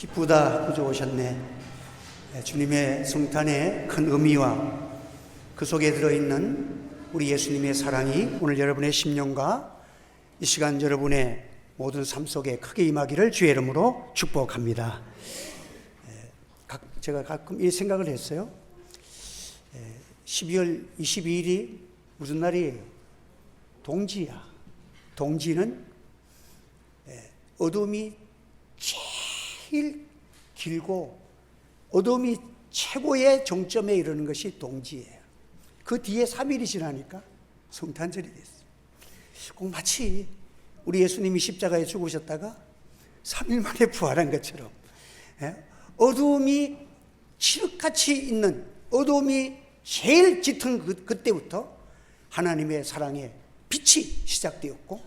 기쁘다 구주 오셨네. 주님의 성탄의 큰 의미와 그 속에 들어있는 우리 예수님의 사랑이 오늘 여러분의 심령과 이 시간 여러분의 모든 삶 속에 크게 임하기를 주의 이름으로 축복합니다. 제가 가끔 이 생각을 했어요. 12월 22일이 무슨 날이에요? 동지야. 동지는 어둠이 제일 길고 어둠이 최고의 정점에 이르는 것이 동지예요. 그 뒤에 3일이 지나니까 성탄절이 됐어요. 꼭 마치 우리 예수님이 십자가에 죽으셨다가 3일 만에 부활한 것처럼 어둠이 칠흑같이 있는 어둠이 제일 짙은 그때부터 하나님의 사랑의 빛이 시작되었고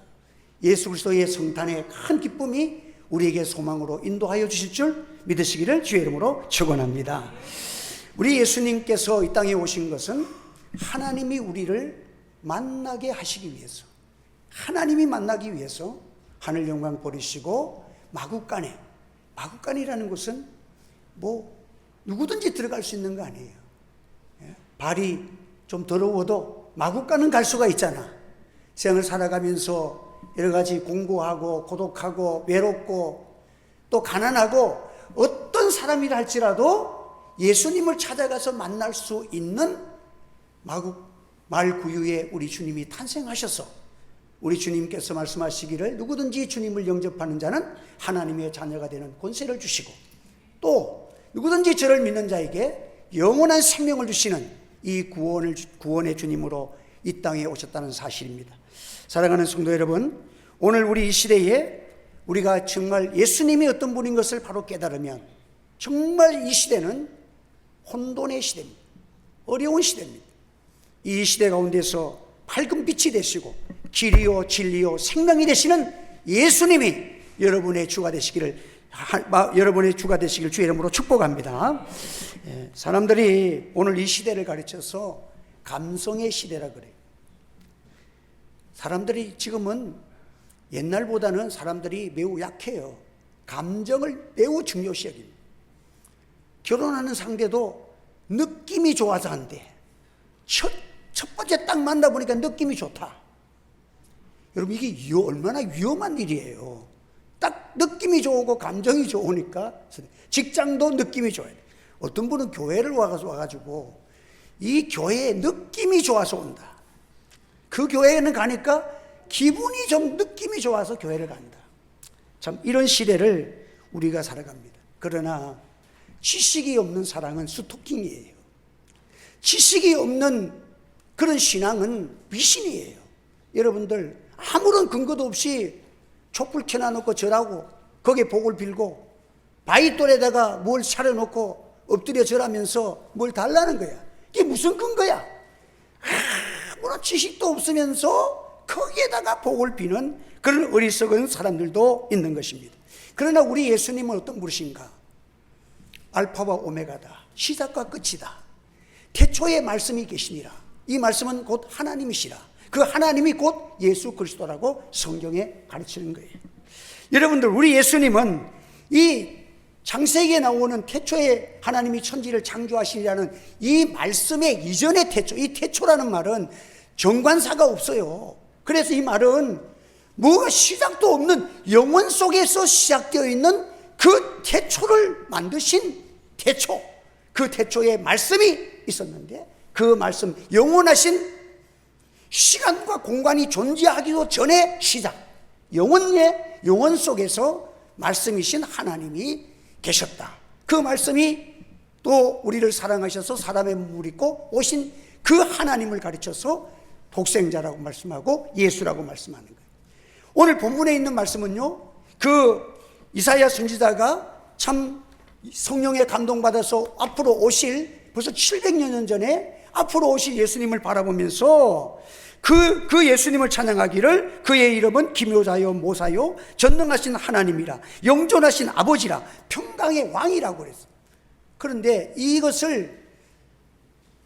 예수 그리스도의 성탄의 큰 기쁨이 우리에게 소망으로 인도하여 주실 줄 믿으시기를 주의 이름으로 축원합니다. 우리 예수님께서 이 땅에 오신 것은 하나님이 우리를 만나게 하시기 위해서, 하나님이 만나기 위해서 하늘 영광 버리시고 마구간이라는 것은 누구든지 들어갈 수 있는 거 아니에요. 발이 좀 더러워도 마구간은 갈 수가 있잖아. 생을 살아가면서 여러 가지 공부하고 고독하고 외롭고 또 가난하고 어떤 사람이라 할지라도 예수님을 찾아가서 만날 수 있는 말구유에 우리 주님이 탄생하셔서 우리 주님께서 말씀하시기를 누구든지 주님을 영접하는 자는 하나님의 자녀가 되는 권세를 주시고 또 누구든지 저를 믿는 자에게 영원한 생명을 주시는 이 구원의 주님으로 이 땅에 오셨다는 사실입니다. 사랑하는 성도 여러분, 오늘 우리 이 시대에 우리가 정말 예수님이 어떤 분인 것을 바로 깨달으면 정말 이 시대는 혼돈의 시대입니다. 어려운 시대입니다. 이 시대 가운데서 밝은 빛이 되시고 길이요 진리요 생명이 되시는 예수님이 여러분의 주가 되시기를 주의 이름으로 축복합니다. 사람들이 오늘 이 시대를 가르쳐서 감성의 시대라 그래요. 사람들이 지금은 옛날보다는 사람들이 매우 약해요. 감정을 매우 중요시 여깁니다. 결혼하는 상대도 느낌이 좋아서 한대. 첫 번째 딱 만나보니까 느낌이 좋다. 여러분 이게 얼마나 위험한 일이에요. 딱 느낌이 좋고 감정이 좋으니까 직장도 느낌이 좋아요. 어떤 분은 교회를 와가지고 이 교회에 느낌이 좋아서 온다. 그 교회에는 가니까 기분이 좀 느낌이 좋아서 교회를 간다. 참 이런 시대를 우리가 살아갑니다. 그러나 지식이 없는 사랑은 스토킹이에요. 지식이 없는 그런 신앙은 미신이에요. 여러분들 아무런 근거도 없이 촛불 켜놔놓고 절하고 거기에 복을 빌고 바위돌에다가 뭘 차려놓고 엎드려 절하면서 뭘 달라는 거야. 이게 무슨 근거야? 아무런 지식도 없으면서 거기에다가 복을 비는 그런 어리석은 사람들도 있는 것입니다. 그러나 우리 예수님은 어떤 분이신가? 알파와 오메가다. 시작과 끝이다. 태초에 말씀이 계시니라. 이 말씀은 곧 하나님이시라. 그 하나님이 곧 예수 그리스도라고 성경에 가르치는 거예요. 여러분들 우리 예수님은 이 창세기에 나오는 태초에 하나님이 천지를 창조하시리라는 이 말씀의 이전의 태초, 이 태초라는 말은 정관사가 없어요. 그래서 이 말은 뭐가 시작도 없는 영원 속에서 시작되어 있는 그 태초를 만드신 태초, 그 태초에 말씀이 있었는데 그 말씀, 영원하신 시간과 공간이 존재하기도 전에 시작, 영원 속에서 말씀이신 하나님이 계셨다. 그 말씀이 또 우리를 사랑하셔서 사람의 몸을 입고 오신 그 하나님을 가르쳐서 독생자라고 말씀하고 예수라고 말씀하는 거예요. 오늘 본문에 있는 말씀은요, 그 이사야 선지자가 참 성령에 감동받아서 앞으로 오실 벌써 700년 전에 앞으로 오실 예수님을 바라보면서 그 예수님을 찬양하기를 그의 이름은 기묘자요 모사요 전능하신 하나님이라 영존하신 아버지라 평강의 왕이라고 그랬어요. 그런데 이것을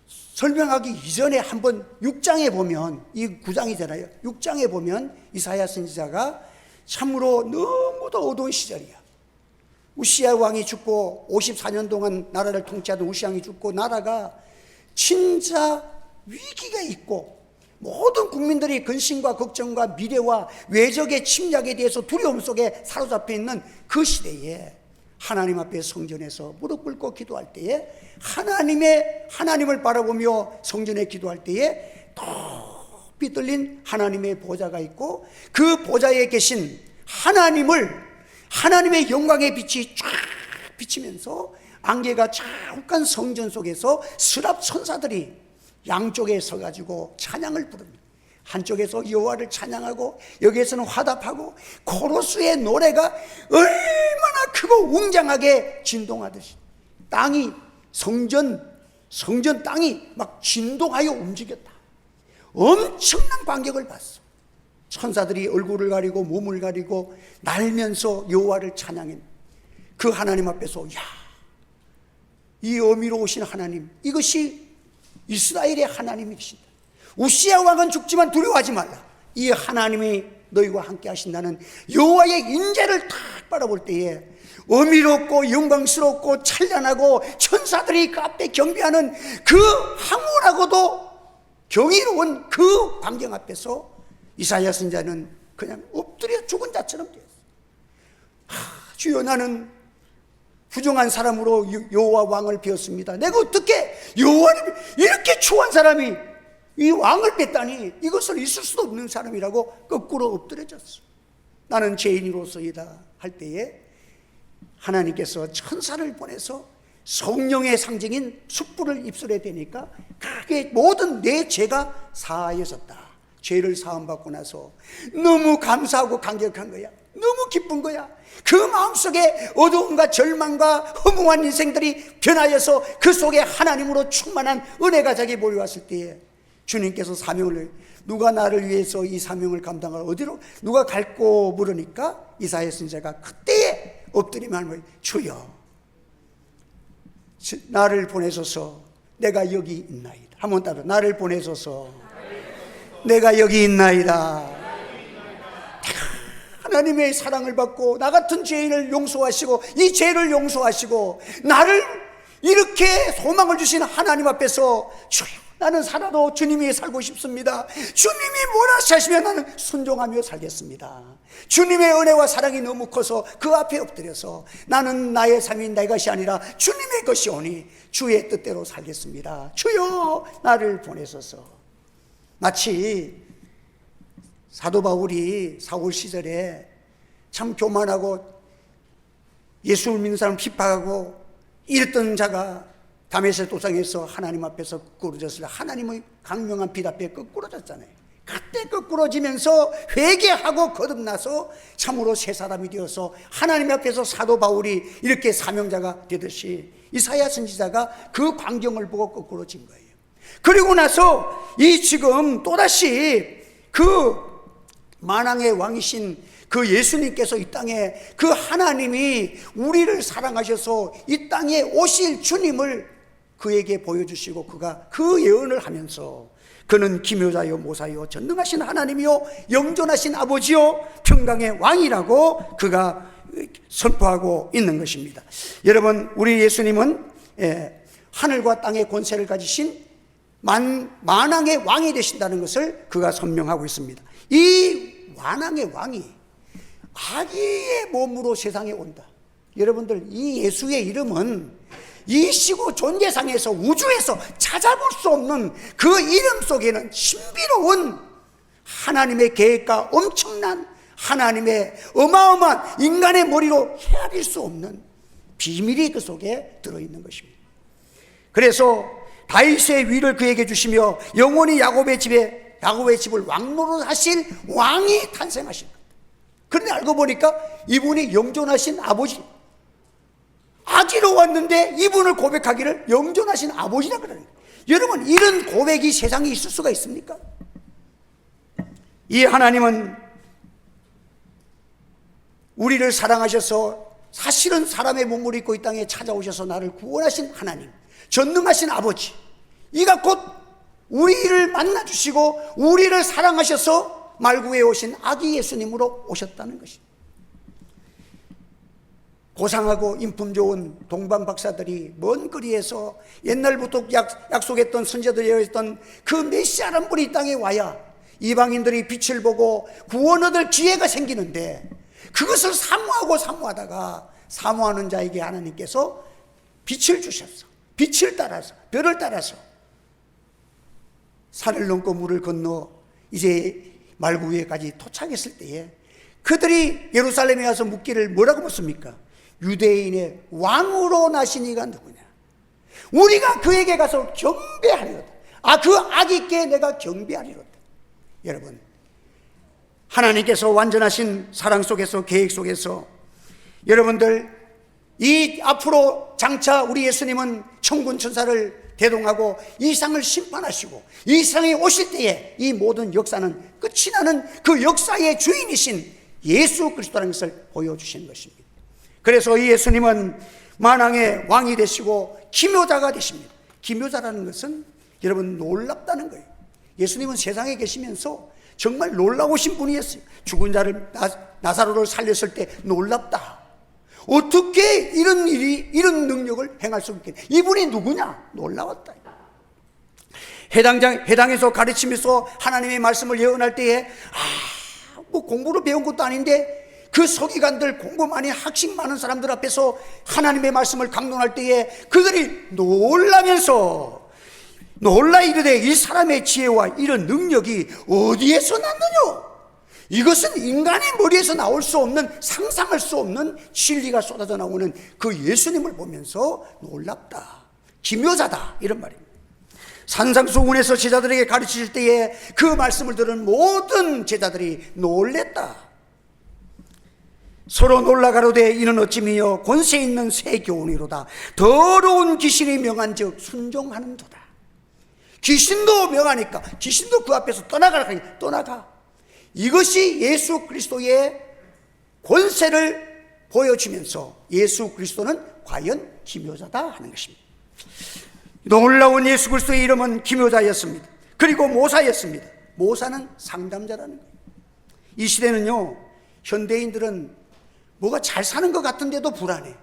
설명하기 이전에 한번 6장에 보면, 이 9장이잖아요. 6장에 보면 이사야 선지자가 참으로 너무도 어두운 시절이야. 우시야 왕이 죽고 54년 동안 나라를 통치하던 우시야 왕이 죽고 나라가 진짜 위기가 있고 모든 국민들이 근심과 걱정과 미래와 외적의 침략에 대해서 두려움 속에 사로잡혀 있는 그 시대에 하나님 앞에 성전에서 무릎 꿇고 기도할 때에 하나님을 바라보며 성전에 기도할 때에 높이 뚫린 하나님의 보좌가 있고 그 보좌에 계신 하나님의 영광의 빛이 쫙 비치면서 안개가 자욱한 성전 속에서 스랍 천사들이 양쪽에 서가지고 찬양을 부릅니다. 한쪽에서 여호와를 찬양하고 여기에서는 화답하고 코러스의 노래가 얼마나 크고 웅장하게 진동하듯이 땅이 성전 땅이 막 진동하여 움직였다. 엄청난 반격을 받았어. 천사들이 얼굴을 가리고 몸을 가리고 날면서 여호와를 찬양했다. 그 하나님 앞에서 이 어미로우신 하나님, 이것이 이스라엘의 하나님이신다. 우시야 왕은 죽지만 두려워하지 말라. 이 하나님이 너희와 함께 하신다는 여호와의 인재를 딱 바라볼 때에 어미롭고 영광스럽고 찬란하고 천사들이 그 앞에 경배하는 그 황홀하고도 경이로운 그 광경 앞에서 이사야 선지자는 그냥 엎드려 죽은 자처럼 되었어요. 주여, 나는 부정한 사람으로 여호와 왕을 베었습니다. 내가 어떻게 여호와를 이렇게 추한 사람이 이 왕을 뺐다니, 이것을 있을 수도 없는 사람이라고 거꾸로 엎드려졌어. 나는 죄인으로서이다 할 때에 하나님께서 천사를 보내서 성령의 상징인 숯불을 입술에 대니까 그게 모든 내 죄가 사하여졌다. 죄를 사함받고 나서 너무 감사하고 감격한 거야. 너무 기쁜 거야. 그 마음속에 어두움과 절망과 허무한 인생들이 변하여서 그 속에 하나님으로 충만한 은혜가 자기 몰려왔을 때에 주님께서 사명을, 누가 나를 위해서 이 사명을 감당할 어디로 누가 갈고 물으니까 이사야 선지자가 그때에 엎드리며 하는 거예요. 주여, 나를 보내소서. 내가 여기 있나이다. 한번 따라, 나를 보내소서. 내가 여기 있나이다. 하나님의 사랑을 받고 나 같은 죄인을 용서하시고 이 죄를 용서하시고 나를 이렇게 소망을 주신 하나님 앞에서 주여, 나는 살아도 주님이 살고 싶습니다. 주님이 뭐라 하시면 나는 순종하며 살겠습니다. 주님의 은혜와 사랑이 너무 커서 그 앞에 엎드려서 나는 나의 삶이 내 것이 아니라 주님의 것이오니 주의 뜻대로 살겠습니다. 주여, 나를 보내소서. 마치 사도 바울이 사울 시절에 참 교만하고 예수를 믿는 사람 핍박하고 이랬던 자가 다메섹 도상에서 하나님 앞에서 거꾸러졌을 때 하나님의 강명한 빛 앞에 거꾸러졌잖아요. 그때 거꾸러지면서 회개하고 거듭나서 참으로 새 사람이 되어서 하나님 앞에서 사도 바울이 이렇게 사명자가 되듯이 이사야 선지자가 그 광경을 보고 거꾸러진 거예요. 그리고 나서 이 지금 또다시 그 만왕의 왕이신 그 예수님께서 이 땅에 그 하나님이 우리를 사랑하셔서 이 땅에 오실 주님을 그에게 보여주시고 그가 그 예언을 하면서 그는 기묘자요 모사요 전능하신 하나님이요 영존하신 아버지요 평강의 왕이라고 그가 선포하고 있는 것입니다. 여러분, 우리 예수님은 하늘과 땅의 권세를 가지신 만왕의 왕이 되신다는 것을 그가 선명하고 있습니다. 이 만왕의 왕이 아기의 몸으로 세상에 온다. 여러분들, 이 예수의 이름은 이 시고 존재상에서 우주에서 찾아볼 수 없는 그 이름 속에는 신비로운 하나님의 계획과 엄청난 하나님의 어마어마한 인간의 머리로 헤아릴 수 없는 비밀이 그 속에 들어있는 것입니다. 그래서 다윗의 위를 그에게 주시며 영원히 야곱의 집을 왕노릇 하실 왕이 탄생하신 것. 그런데 알고 보니까 이분이 영존하신 아버지, 아기로 왔는데 이분을 고백하기를 영존하신 아버지라 그러는 거예요. 여러분, 이런 고백이 세상에 있을 수가 있습니까? 이 하나님은 우리를 사랑하셔서 사실은 사람의 몸을 입고 이 땅에 찾아오셔서 나를 구원하신 하나님, 전능하신 아버지, 이가 곧 우리를 만나주시고 우리를 사랑하셔서 말구에 오신 아기 예수님으로 오셨다는 것입니다. 고상하고 인품 좋은 동방 박사들이 먼 거리에서 옛날부터 약속했던 선제들이 했던 그 메시아란 분이 이 땅에 와야 이방인들이 빛을 보고 구원 얻을 기회가 생기는데, 그것을 사모하다가 사모하는 자에게 하나님께서 빛을 주셨어. 빛을 따라서, 별을 따라서 산을 넘고 물을 건너 이제 말구 위에까지 도착했을 때에 그들이 예루살렘에 와서 묻기를 뭐라고 묻습니까? 유대인의 왕으로 나신 이가 누구냐? 우리가 그에게 가서 경배하리로다. 그 아기께 내가 경배하리로다. 여러분, 하나님께서 완전하신 사랑 속에서, 계획 속에서 여러분들, 이 앞으로 장차 우리 예수님은 천군 천사를 대동하고 이 세상을 심판하시고 이 세상에 오실 때에 이 모든 역사는 끝이 나는 그 역사의 주인이신 예수 그리스도라는 것을 보여주신 것입니다. 그래서 이 예수님은 만왕의 왕이 되시고 기묘자가 되십니다. 기묘자라는 것은 여러분 놀랍다는 거예요. 예수님은 세상에 계시면서 정말 놀라우신 분이었어요. 죽은 자를, 나사로를 살렸을 때 놀랍다. 어떻게 이런 능력을 행할 수 있겠냐? 이분이 누구냐? 놀라웠다. 해당에서 가르치면서 하나님의 말씀을 예언할 때에 뭐 공부로 배운 것도 아닌데 그 서기관들, 공부 많이 학식 많은 사람들 앞에서 하나님의 말씀을 강론할 때에 그들이 놀라 이르되 이 사람의 지혜와 이런 능력이 어디에서 났느냐? 이것은 인간의 머리에서 나올 수 없는, 상상할 수 없는 진리가 쏟아져 나오는 그 예수님을 보면서 놀랍다, 기묘자다, 이런 말입니다. 산상수훈에서 제자들에게 가르치실 때에 그 말씀을 들은 모든 제자들이 놀랬다. 서로 놀라가로되 이는 어찌미여 권세 있는 새 교훈이로다. 더러운 귀신이 명한즉 순종하는도다. 귀신도 명하니까, 귀신도 그 앞에서 떠나가. 이것이 예수 그리스도의 권세를 보여주면서 예수 그리스도는 과연 기묘자다 하는 것입니다. 놀라운 예수 그리스도의 이름은 기묘자였습니다. 그리고 모사였습니다. 모사는 상담자라는 거예요. 이 시대는요, 현대인들은 뭐가 잘 사는 것 같은데도 불안해.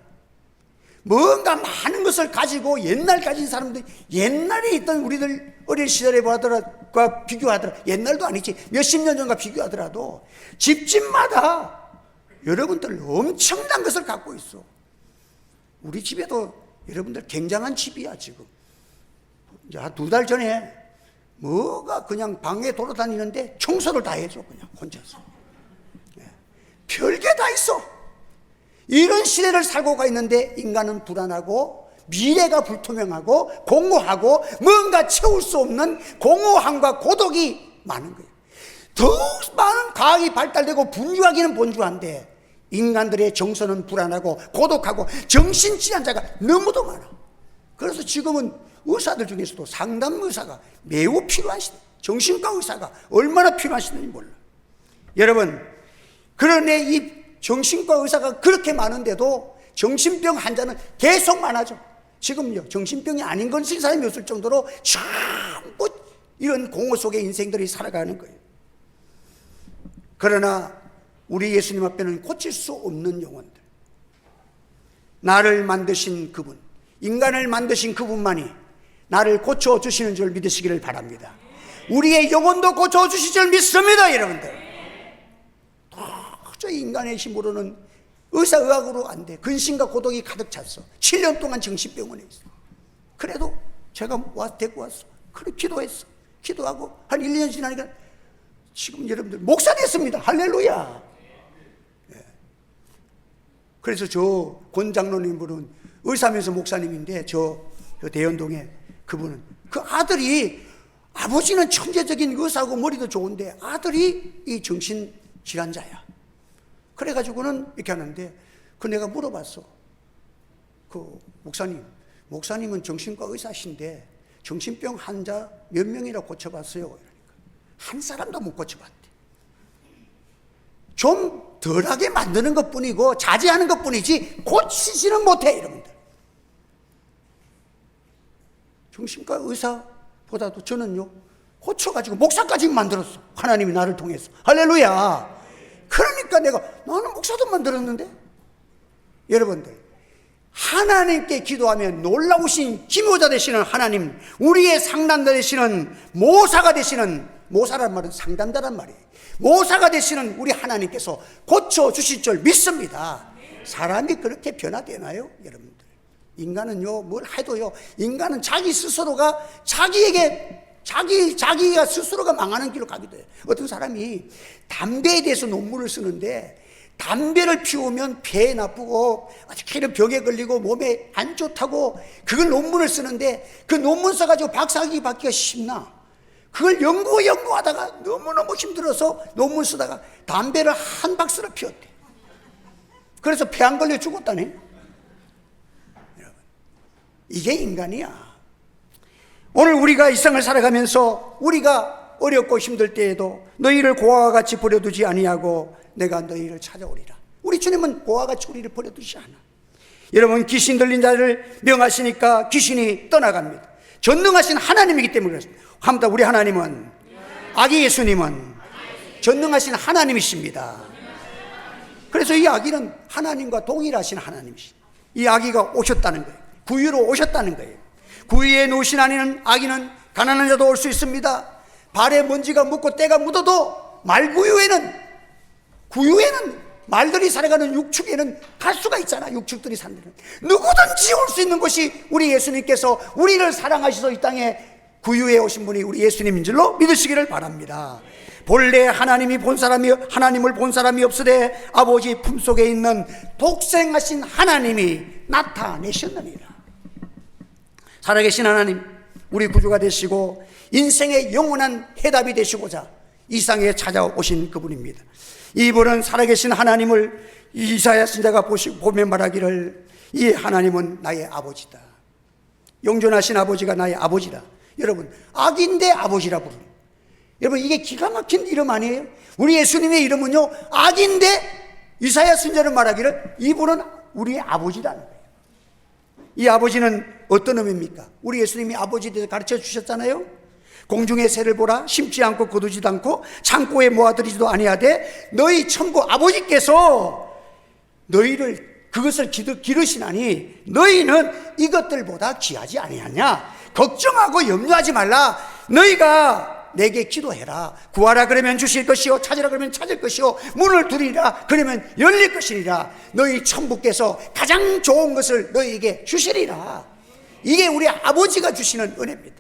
뭔가 많은 것을 가지고 옛날 가진 사람들, 옛날에 있던 우리들 어린 시절에 비교하더라, 옛날도 아니지 몇십 년 전과 비교하더라도 집집마다 여러분들 엄청난 것을 갖고 있어. 우리 집에도 여러분들 굉장한 집이야. 지금 한 2달 전에 뭐가 그냥 방에 돌아다니는데 청소를 다 해줘, 그냥 혼자서. 별게 다 있어. 이런 시대를 살고 가 있는데 인간은 불안하고 미래가 불투명하고 공허하고 뭔가 채울 수 없는 공허함과 고독이 많은 거예요. 더 많은 과학이 발달되고 분주하기는 분주한데 인간들의 정서는 불안하고 고독하고 정신질환자가 너무도 많아. 그래서 지금은 의사들 중에서도 상담 의사가 매우 필요한 시대, 정신과 의사가 얼마나 필요한 시대인지 몰라. 여러분, 그런데 이 정신과 의사가 그렇게 많은데도 정신병 환자는 계속 많아져. 지금요, 정신병이 아닌 건 쓸 사람이 없을 정도로 전부 이런 공허 속에 인생들이 살아가는 거예요. 그러나 우리 예수님 앞에는 고칠 수 없는 영혼들, 나를 만드신 그분, 인간을 만드신 그분만이 나를 고쳐주시는 줄 믿으시기를 바랍니다. 우리의 영혼도 고쳐주실 줄 믿습니다. 여러분들, 도저히 인간의 힘으로는 의사의학으로 안 돼. 근심과 고독이 가득 찼어. 7년 동안 정신병원에 있어. 그래도 제가 데리고 왔어. 그래, 기도하고 한 1년 지나니까 지금 여러분들 목사 됐습니다. 할렐루야. 네. 그래서 저 권 장로님 분은 의사면서 목사님인데 저 대연동에 그분은, 그 아들이, 아버지는 천재적인 의사고 머리도 좋은데 아들이 이 정신질환자야. 그래가지고는 이렇게 하는데, 내가 물어봤어. 목사님은 정신과 의사신데 정신병 환자 몇 명이나 고쳐봤어요? 그러니까 한 사람도 못 고쳐봤대. 좀 덜하게 만드는 것 뿐이고 자제하는 것 뿐이지 고치지는 못해. 여러분들, 정신과 의사보다도 저는요, 고쳐가지고 목사까지 만들었어. 하나님이 나를 통해서. 할렐루야. 그러니까 나는 목사도 만들었는데 여러분들, 하나님께 기도하면 놀라우신 기묘자 되시는 하나님, 우리의 상담자 되시는 모사가 되시는, 모사란 말은 상담자란 말이에요. 모사가 되시는 우리 하나님께서 고쳐주실 줄 믿습니다. 사람이 그렇게 변화되나요? 여러분들, 인간은요, 뭘 해도요, 인간은 자기 스스로가 자기가 스스로가 망하는 길로 가기도 해요. 어떤 사람이 담배에 대해서 논문을 쓰는데, 담배를 피우면 배에 나쁘고 어떻게든 병에 걸리고 몸에 안 좋다고 그걸 논문을 쓰는데, 그 논문 써가지고 박사학위 받기가 쉽나? 그걸 연구하다가 너무너무 힘들어서 논문 쓰다가 담배를 한 박스를 피웠대. 그래서 배 안 걸려 죽었다네. 여러분, 이게 인간이야. 오늘 우리가 이 생을 살아가면서 우리가 어렵고 힘들 때에도 너희를 고아와 같이 버려두지 아니하고 내가 너희를 찾아오리라. 우리 주님은 고아와 같이 우리를 버려두지 않아. 여러분, 귀신 들린 자를 명하시니까 귀신이 떠나갑니다. 전능하신 하나님이기 때문에 그렇습니다. 합니다. 우리 하나님은, 아기 예수님은 전능하신 하나님이십니다. 그래서 이 아기는 하나님과 동일하신 하나님이십니다. 이 아기가 오셨다는 거예요. 구유로 오셨다는 거예요. 구유에 놓으신 아기는 가난한 자도 올 수 있습니다. 발에 먼지가 묻고 때가 묻어도 구유에는 말들이 살아가는 육축에는 갈 수가 있잖아. 육축들이 사는 데는 누구든지 올 수 있는 것이 우리 예수님께서 우리를 사랑하셔서 이 땅에 구유에 오신 분이 우리 예수님인 줄로 믿으시기를 바랍니다. 본래 하나님을 본 사람이 없으되 아버지 품속에 있는 독생하신 하나님이 나타내셨느니라. 살아계신 하나님, 우리 구주가 되시고 인생의 영원한 해답이 되시고자 이 땅에 찾아오신 그분입니다. 이분은 살아계신 하나님을 이사야 선지자가 보며 말하기를, 이 하나님은 나의 아버지다. 영존하신 아버지가 나의 아버지다. 여러분, 아기인데 아버지라 부르는, 여러분, 이게 기가 막힌 이름 아니에요? 우리 예수님의 이름은요, 아기인데 이사야 선지자는 말하기를 이분은 우리의 아버지라는 거예요. 이 아버지는 어떤 의미입니까? 우리 예수님이 아버지에 대해서 가르쳐 주셨잖아요. 공중의 새를 보라, 심지 않고 거두지도 않고 창고에 모아들이지도 아니하되 너희 천국 아버지께서 너희를 그것을 기르시나니 너희는 이것들보다 귀하지 아니하냐. 걱정하고 염려하지 말라. 너희가 내게 기도해라. 구하라 그러면 주실 것이요, 찾으라 그러면 찾을 것이요, 문을 두드리라 그러면 열릴 것이니라. 너희 천부께서 가장 좋은 것을 너희에게 주시리라. 이게 우리 아버지가 주시는 은혜입니다.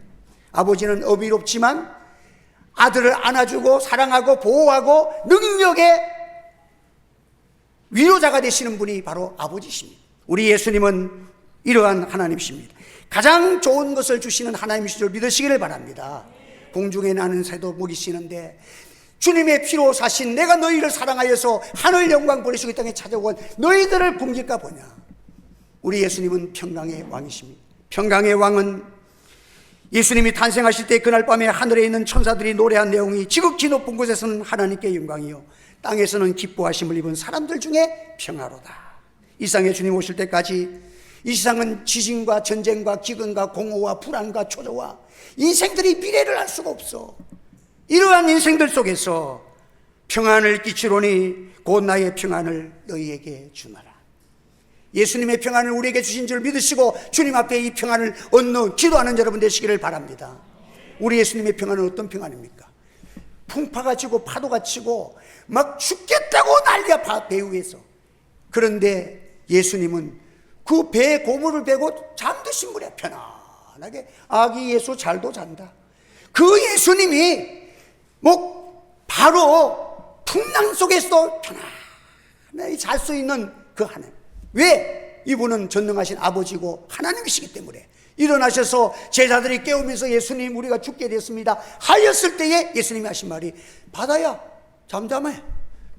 아버지는 어비롭지만 아들을 안아주고 사랑하고 보호하고 능력의 위로자가 되시는 분이 바로 아버지십니다. 우리 예수님은 이러한 하나님이십니다. 가장 좋은 것을 주시는 하나님이신 줄 믿으시기를 바랍니다. 공중에 나는 새도 먹이 쉬는데 주님의 피로 사신 내가 너희를 사랑하여서 하늘 영광 버리시고 이 땅에 찾아온 너희들을 굶길까 보냐. 우리 예수님은 평강의 왕이십니다. 평강의 왕은 예수님이 탄생하실 때 그날 밤에 하늘에 있는 천사들이 노래한 내용이 지극히 높은 곳에서는 하나님께 영광이요 땅에서는 기뻐하심을 입은 사람들 중에 평화로다. 이 세상에 주님 오실 때까지 이 세상은 지진과 전쟁과 기근과 공허와 불안과 초조와 인생들이 미래를 알 수가 없어. 이러한 인생들 속에서 평안을 끼치노니 곧 나의 평안을 너희에게 주노라. 예수님의 평안을 우리에게 주신 줄 믿으시고 주님 앞에 이 평안을 얻는 기도하는 여러분 되시기를 바랍니다. 우리 예수님의 평안은 어떤 평안입니까? 풍파가 치고 파도가 치고 막 죽겠다고 난리야, 배 위에서. 그런데 예수님은 그 배에 고물을 베고 잠드신 분이야. 편안하게 아기 예수 잘도 잔다. 그 예수님이 바로 풍랑 속에서도 편안하게 잘 수 있는 그 하나님. 왜? 이분은 전능하신 아버지고 하나님이시기 때문에. 일어나셔서 제자들이 깨우면서 예수님 우리가 죽게 됐습니다 하였을 때에 예수님이 하신 말이, 바다야 잠잠해,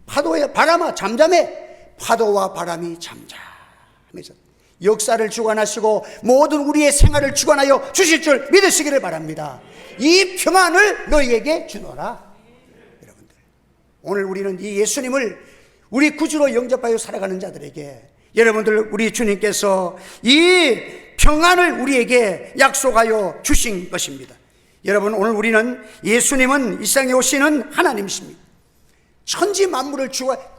파도야 바람아 잠잠해. 파도와 바람이 잠잠해서 역사를 주관하시고 모든 우리의 생활을 주관하여 주실 줄 믿으시기를 바랍니다. 이 평안을 너희에게 주노라. 여러분들, 오늘 우리는 이 예수님을 우리 구주로 영접하여 살아가는 자들에게, 여러분들, 우리 주님께서 이 평안을 우리에게 약속하여 주신 것입니다. 여러분, 오늘 우리는 예수님은 이 세상에 오시는 하나님이십니다. 천지 만물을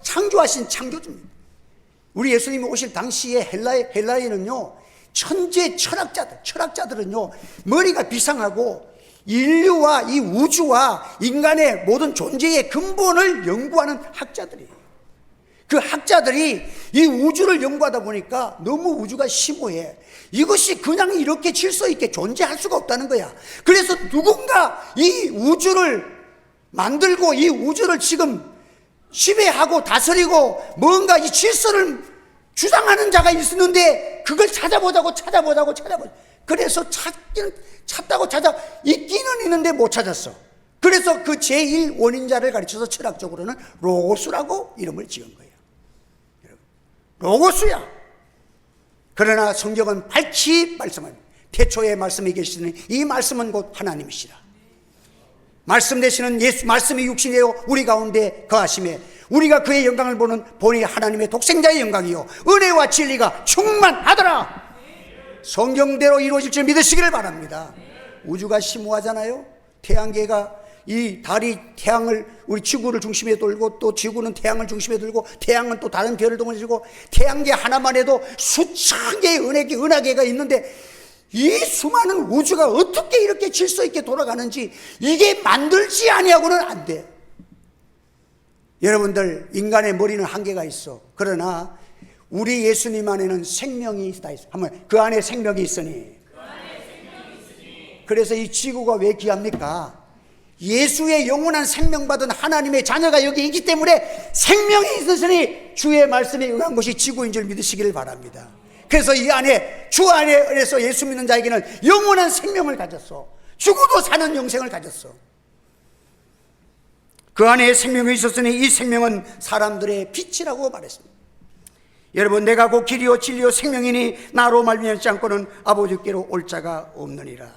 창조하신 창조주입니다. 우리 예수님이 오실 당시에 헬라에는요, 천재 철학자들은요, 머리가 비상하고 인류와 이 우주와 인간의 모든 존재의 근본을 연구하는 학자들이에요. 그 학자들이 이 우주를 연구하다 보니까 너무 우주가 심오해. 이것이 그냥 이렇게 질서 있게 존재할 수가 없다는 거야. 그래서 누군가 이 우주를 만들고 이 우주를 지금 지배하고 다스리고 뭔가 이 질서를 주장하는 자가 있었는데 그걸 찾아보자고. 그래서 있기는 있는데 못 찾았어. 그래서 그 제1 원인자를 가르쳐서 철학적으로는 로고스라고 이름을 지은 거예요. 로고스야. 그러나 성경은 밝히 말씀합니다. 태초에 말씀이 계시는 이 말씀은 곧 하나님이시라. 말씀 되시는 예수, 말씀이 육신이요 우리 가운데 거하심에 우리가 그의 영광을 보니 하나님의 독생자의 영광이요 은혜와 진리가 충만하더라. 성경대로 이루어질 줄 믿으시기를 바랍니다. 우주가 심오하잖아요. 태양계가 이 달이 태양을 우리 지구를 중심에 돌고 또 지구는 태양을 중심에 돌고 태양은 또 다른 별을 동원해주고 태양계 하나만 해도 수천 개의 은하계가 있는데 이 수많은 우주가 어떻게 이렇게 질서 있게 돌아가는지 이게 만들지 아니하고는 안 돼. 여러분들, 인간의 머리는 한계가 있어. 그러나 우리 예수님 안에는 생명이 다 있어. 한번 그 안에 생명이 있으니. 그래서 이 지구가 왜 귀합니까? 예수의 영원한 생명 받은 하나님의 자녀가 여기 있기 때문에 생명이 있으시니 주의 말씀에 응한 것이 지구인 줄 믿으시기를 바랍니다. 그래서 이 안에 주 안에서 예수 믿는 자에게는 영원한 생명을 가졌어. 죽어도 사는 영생을 가졌어. 그 안에 생명이 있었으니 이 생명은 사람들의 빛이라고 말했습니다. 여러분, 내가 곧 길이요 진리요 생명이니 나로 말미암지 않고는 아버지께로 올 자가 없느니라.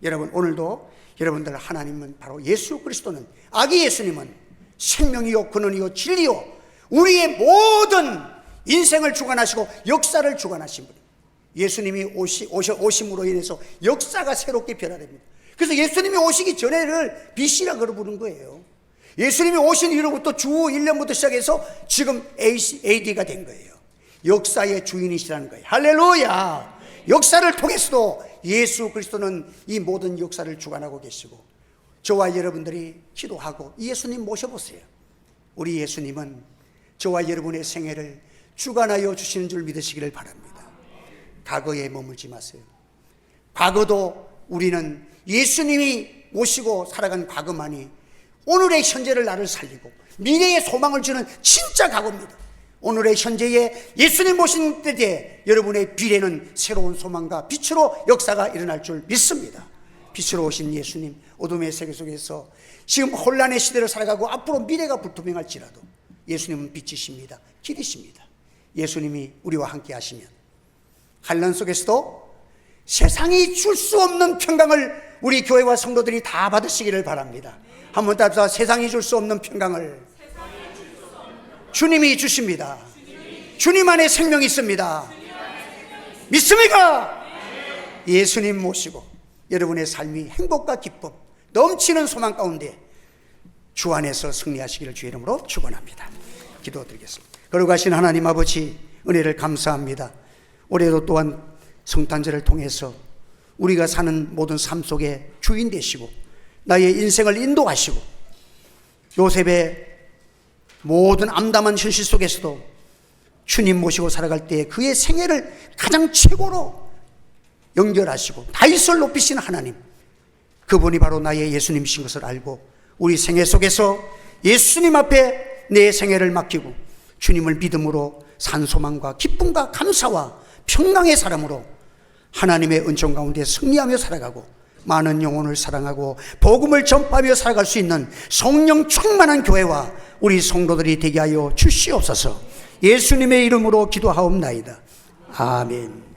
여러분, 오늘도 여러분들, 하나님은 바로 예수 그리스도는, 아기 예수님은 생명이요 근원이요 진리요 우리의 모든 인생을 주관하시고 역사를 주관하신 분입니다. 예수님이 오심으로 인해서 역사가 새롭게 변화됩니다. 그래서 예수님이 오시기 전에를 BC라고 부르는 거예요. 예수님이 오신 이후로부터 주 1년부터 시작해서 지금 AD가 된 거예요. 역사의 주인이시라는 거예요. 할렐루야. 역사를 통해서도 예수 그리스도는 이 모든 역사를 주관하고 계시고, 저와 여러분들이 기도하고 예수님 모셔보세요. 우리 예수님은 저와 여러분의 생애를 주관하여 주시는 줄 믿으시기를 바랍니다. 과거에 머물지 마세요. 과거도 우리는 예수님이 모시고 살아간 과거만이 오늘의 현재를 나를 살리고 미래의 소망을 주는 진짜 과거입니다. 오늘의 현재에 예수님 모신 때에 여러분의 미래는 새로운 소망과 빛으로 역사가 일어날 줄 믿습니다. 빛으로 오신 예수님, 어둠의 세계 속에서 지금 혼란의 시대를 살아가고 앞으로 미래가 불투명할지라도 예수님은 빛이십니다. 길이십니다. 예수님이 우리와 함께 하시면 환난 속에서도 세상이 줄 수 없는 평강을 우리 교회와 성도들이 다 받으시기를 바랍니다. 한번 따라서 세상이 줄 수 없는 평강을 주님이 주십니다. 주님 안에 생명이 있습니다. 믿습니까? 예수님 모시고 여러분의 삶이 행복과 기쁨, 넘치는 소망 가운데 주 안에서 승리하시기를 주의 이름으로 축원합니다. 기도드리겠습니다. 거룩하신 하나님 아버지, 은혜를 감사합니다. 올해도 또한 성탄절을 통해서 우리가 사는 모든 삶 속에 주인 되시고 나의 인생을 인도하시고 요셉의 모든 암담한 현실 속에서도 주님 모시고 살아갈 때 그의 생애를 가장 최고로 연결하시고 다윗을 높이신 하나님, 그분이 바로 나의 예수님이신 것을 알고 우리 생애 속에서 예수님 앞에 내 생애를 맡기고 주님을 믿음으로 산 소망과 기쁨과 감사와 평강의 사람으로 하나님의 은총 가운데 승리하며 살아가고 많은 영혼을 사랑하고 복음을 전파하며 살아갈 수 있는 성령 충만한 교회와 우리 성도들이 되게 하여 주시옵소서. 예수님의 이름으로 기도하옵나이다. 아멘.